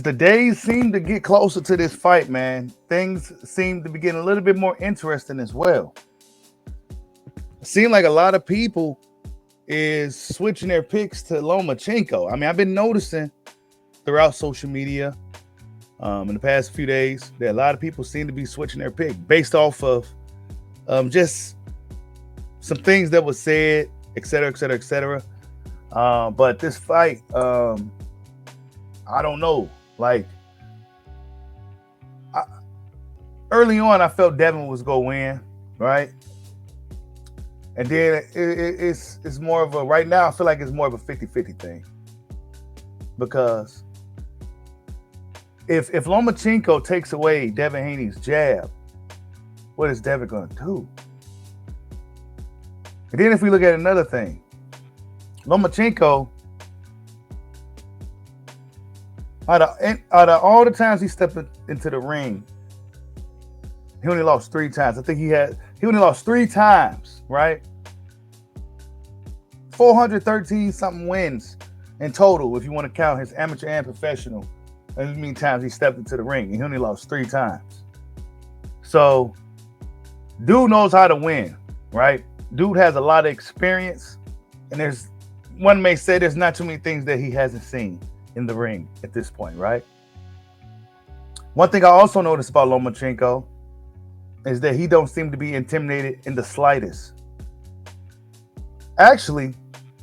as the days seem to get closer to this fight, man, things seem to be getting a little bit more interesting as well. It seems like a lot of people is switching their picks to Lomachenko. I mean, I've been noticing throughout social media in the past few days that a lot of people seem to be switching their pick based off of just some things that was said, et cetera, et cetera, et cetera. But this fight, I don't know. Like, early on, I felt Devin was going to win, right? And then it's more of a, right now, I feel like it's more of a 50-50 thing. Because if Lomachenko takes away Devin Haney's jab, what is Devin going to do? And then if we look at another thing, Lomachenko, out of all the times he stepped into the ring, he only lost 3 times. I think he only lost 3 times, right? 413 something wins in total, if you want to count his amateur and professional. And many times he stepped into the ring, and he only lost 3 times. So, dude knows how to win, right? Dude has a lot of experience, and one may say there's not too many things that he hasn't seen in the ring at this point, right? One thing I also noticed about Lomachenko is that he don't seem to be intimidated in the slightest. Actually,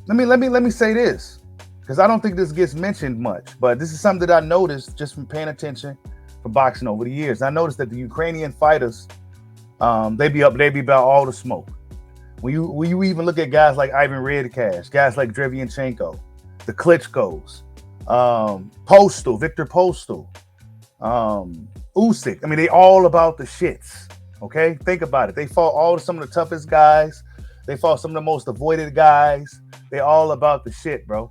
let me say this, because I don't think this gets mentioned much, but this is something that I noticed just from paying attention for boxing over the years. I noticed that the Ukrainian fighters, they be about all the smoke. When you even look at guys like Ivan Redcash, guys like Drevianchenko, the Klitschko's, Victor Postal, Usyk. I mean, they all about the shits. Okay, think about it. They fought some of the toughest guys. They fought some of the most avoided guys. They all about the shit, bro.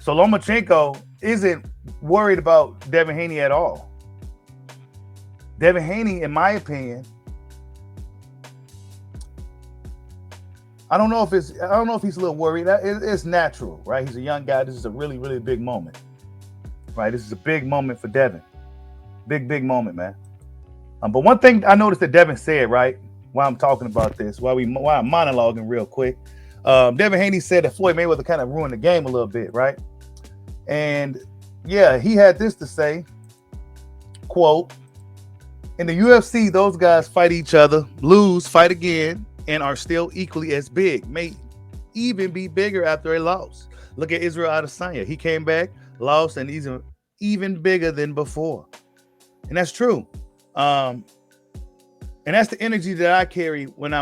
So Lomachenko isn't worried about Devin Haney at all. Devin Haney, in my opinion, I don't know if he's a little worried. It's natural, right? He's a young guy. This is a really, really big moment, right? This is a big moment for Devin. Big moment, man. But one thing I noticed that Devin said, right, while I'm talking about this, while I'm monologuing real quick, Devin Haney said that Floyd Mayweather kind of ruined the game a little bit, right? And yeah, he had this to say, quote, "In the UFC, those guys fight each other, lose, fight again, and are still equally as big, may even be bigger after a loss. Look at Israel Adesanya. He came back, lost, and he's even bigger than before." And that's true. And that's the energy that I carry when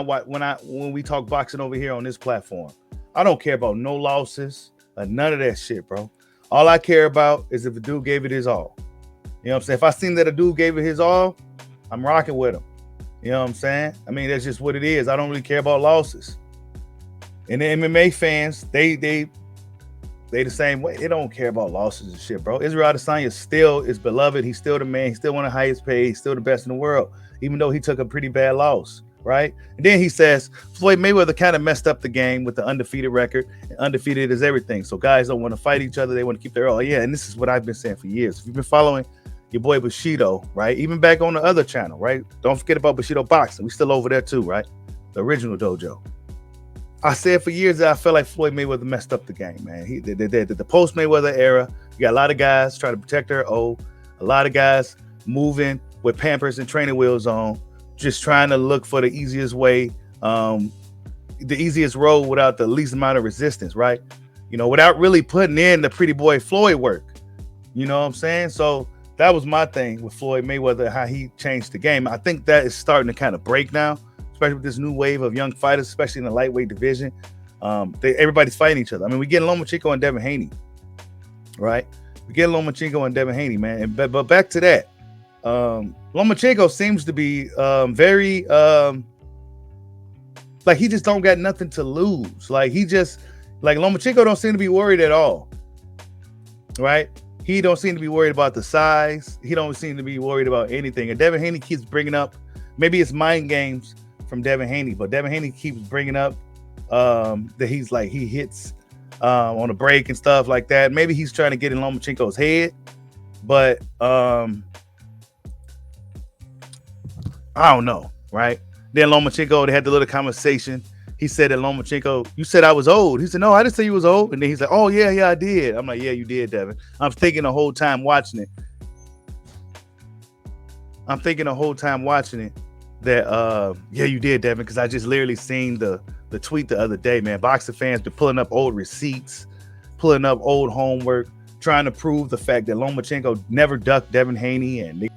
we talk boxing over here on this platform. I don't care about no losses or none of that shit, bro. All I care about is if a dude gave it his all. You know what I'm saying? If I seen that a dude gave it his all, I'm rocking with him. You know what I'm saying? I mean, that's just what it is. I don't really care about losses. And the MMA fans, they the same way. They don't care about losses and shit, bro. Israel Adesanya still is beloved. He's still the man. He's still one of the highest paid. He's still the best in the world, even though he took a pretty bad loss, right? And then he says, Floyd Mayweather kind of messed up the game with the undefeated record. And undefeated is everything. So guys don't want to fight each other. They want to keep their all. Yeah, and this is what I've been saying for years. If you've been following your boy Bushido, right? Even back on the other channel, right? Don't forget about Bushido Boxing. We still over there too, right? The original dojo. I said for years that I felt like Floyd Mayweather messed up the game, man. The post-Mayweather era, you got a lot of guys trying to protect their O, a lot of guys moving with Pampers and training wheels on, just trying to look for the easiest way, the easiest road without the least amount of resistance, right? You know, without really putting in the pretty boy Floyd work. You know what I'm saying? So that was my thing with Floyd Mayweather, how he changed the game. I think that is starting to kind of break now, especially with this new wave of young fighters, especially in the lightweight division. Everybody's fighting each other. I mean, we getting Lomachenko and Devin Haney, right? We getting Lomachenko and Devin Haney, man. But back to that, Lomachenko seems to be very like he just don't got nothing to lose. Like Lomachenko don't seem to be worried at all, right? He don't seem to be worried about the size. He don't seem to be worried about anything. And Devin Haney keeps bringing up, maybe it's mind games from Devin Haney, but Devin Haney keeps bringing up that he hits on a break and stuff like that. Maybe he's trying to get in Lomachenko's head, But I don't know, right? Then Lomachenko, they had the little conversation. He said that Lomachenko, you said I was old. He said, no, I didn't say you was old. And then he's like, oh, yeah, I did. I'm like, yeah, you did, Devin. I'm thinking the whole time watching it that, yeah, you did, Devin, because I just literally seen the tweet the other day, man. Boxing fans been pulling up old receipts, pulling up old homework, trying to prove the fact that Lomachenko never ducked Devin Haney, and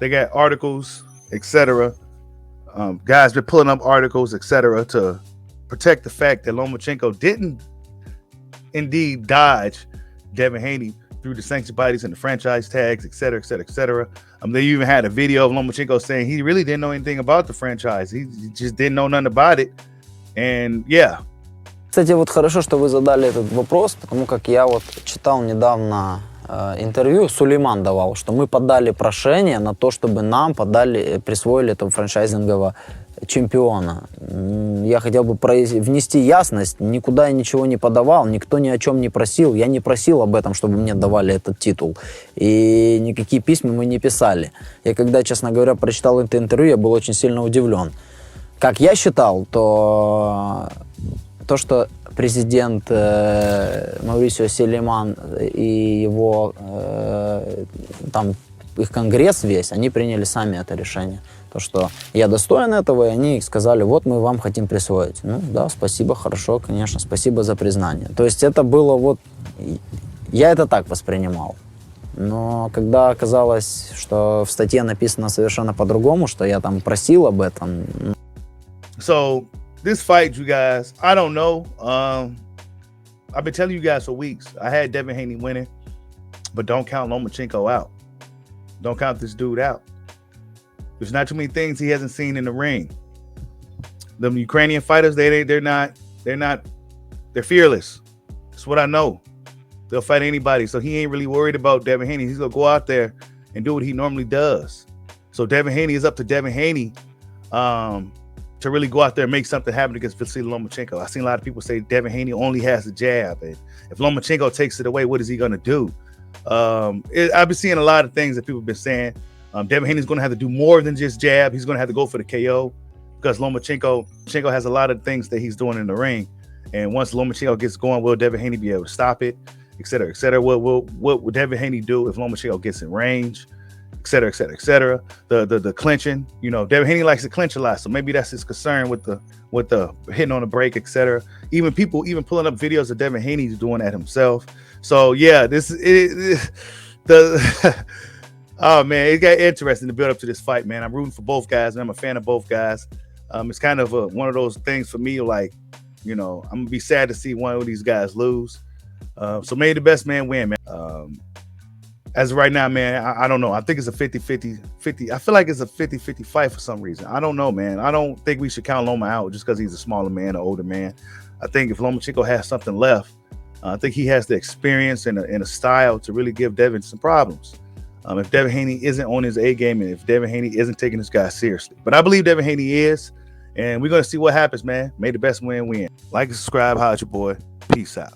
they got articles, etc. Guys been pulling up articles, etc., to protect the fact that Lomachenko didn't indeed dodge Devin Haney through the sanctioned bodies and the franchise tags, etc., etc., etc. They even had a video of Lomachenko saying he really didn't know anything about the franchise. He just didn't know nothing about it. And yeah. Кстати, вот хорошо, что вы задали этот вопрос, потому как я вот читал недавно интервью, Сулейман давал, что мы подали прошение на то, чтобы нам присвоили этого франчайзингового чемпиона. Я хотел бы внести ясность, никуда я ничего не подавал, никто ни о чем не просил, я не просил об этом, чтобы мне давали этот титул, и никакие письма мы не писали. Я когда, честно говоря, прочитал это интервью, я был очень сильно удивлен. Как я считал, то что президент Маурисио Сулейман и его там их конгресс весь, они приняли сами это решение. То, что я достоин этого, и они сказали, вот мы вам хотим присвоить. Ну да, спасибо, хорошо, конечно, спасибо за признание. То есть это было вот... Я это так воспринимал. Но когда оказалось, что в статье написано совершенно по-другому, что я там просил об этом... So, this fight, you guys, I don't know. I've been telling you guys for weeks. I had Devin Haney winning, but don't count Lomachenko out. Don't count this dude out. There's not too many things he hasn't seen in the ring. The Ukrainian fighters, they're fearless. That's what I know. They'll fight anybody. So he ain't really worried about Devin Haney. He's gonna go out there and do what he normally does. So Devin Haney is up to Devin Haney to really go out there and make something happen against Vasily Lomachenko. I've seen a lot of people say Devin Haney only has the jab, and if Lomachenko takes it away, what is he gonna do? I've been seeing a lot of things that people have been saying. Devin Haney's going to have to do more than just jab. He's going to have to go for the KO because Lomachenko has a lot of things that he's doing in the ring. And once Lomachenko gets going, will Devin Haney be able to stop it, et cetera, et cetera? What will Devin Haney do if Lomachenko gets in range, et cetera, et cetera, et cetera? The clinching, you know, Devin Haney likes to clinch a lot, so maybe that's his concern with the hitting on the break, et cetera. Even people pulling up videos of Devin Haney doing that himself. So yeah, oh man, it got interesting to build up to this fight, man. I'm rooting for both guys, and I'm a fan of both guys. It's kind of one of those things for me, like, you know, I'm gonna be sad to see one of these guys lose. So may the best man win, man. As of right now, man, I don't know. I think it's a 50-50. I feel like it's a 50-50 fight for some reason. I don't know, man. I don't think we should count Loma out just because he's a smaller man, an older man. I think if Lomachenko has something left, I think he has the experience and a style to really give Devin some problems. If Devin Haney isn't on his A game and if Devin Haney isn't taking this guy seriously. But I believe Devin Haney is, and we're going to see what happens, man. May the best man win. Like and subscribe. Holla at your boy. Peace out.